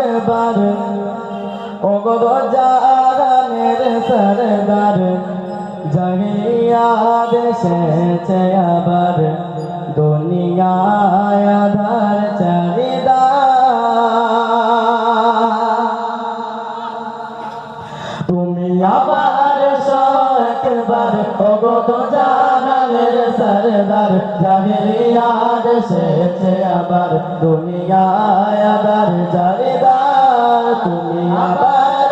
একবার ওগো জাহানের সরদার জাহিয়াদ এসেছে আবার দুনিয়ায় আধার চারিদা তুমি আবার একবার ওগো জাহানের সরদার জাহিয়াদ এসেছে আবার দুনিয়ায় আধার চারিদা তুমি আবার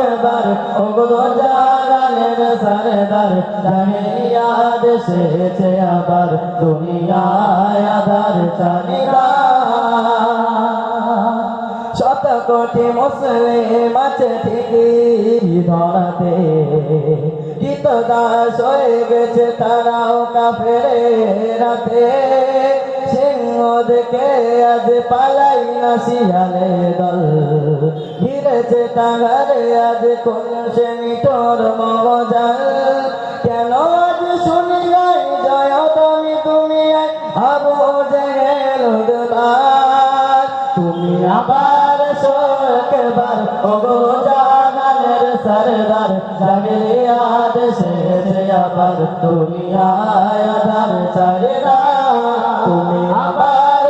একবার ওগো জাহানের সরদার জাহিয়াদ এসেছে আবার দুনিয়ায় আধার চারিদা শত কোটি মুসলিম আছে ঠিকই ধরাতে কৃতদাস হয়ে গেছে তারাও কাফেরাতে সিংহ দেখে আজ পালাই না শিয়ালে দল ঘিরেছে তাহারে আজ কোন সে নিঠোর মগজাল কেন আজ শুনি গাই জয় তুমি তুমি আবু জেহেল তুমি আবার একবার ওগো জাহানের সরদার জাহিয়াদ এসেছে আবার দুনিয়ায় আধার চারিদা তুমি আবার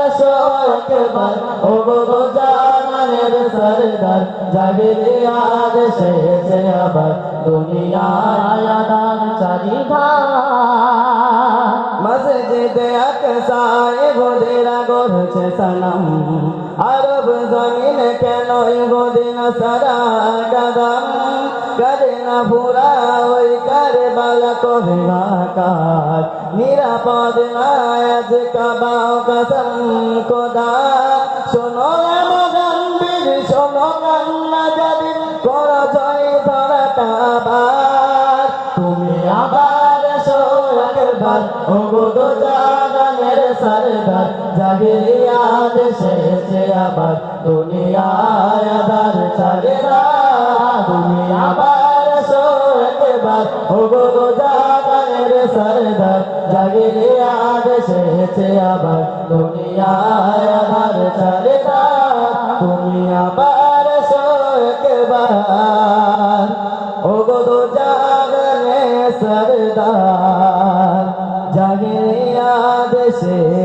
একবার ওগো জাহানের সরদার জাহিয়াদ এসেছে আবার দুনিয়ায় আধার চারিদা মসজিদে আকসায় গোদেরা গড়ছে সনম আরব জমিন কেন গোদিন সারা কদম করে না পুরা ওই কারবালা করে আকার নিরাপদ না আজ কাবাও কসম খোদা শোনো গম্ভীর শোনো কান্না যদি করো জয় ধরাটা আবার তুমি আবার একবার ওগো জাহানের সরদার জাহিয়াদ এসেছে আবার দুনিয়ায় আধার চারিদা তুমি আবার একবার ওগো জাহানের সরদার জাহিয়াদ এসেছে আবার দুনিয়ায় আধার চারিদা তুমি আবার একবার ওগো জাহানের সরদার জাহিয়াদ এসেছে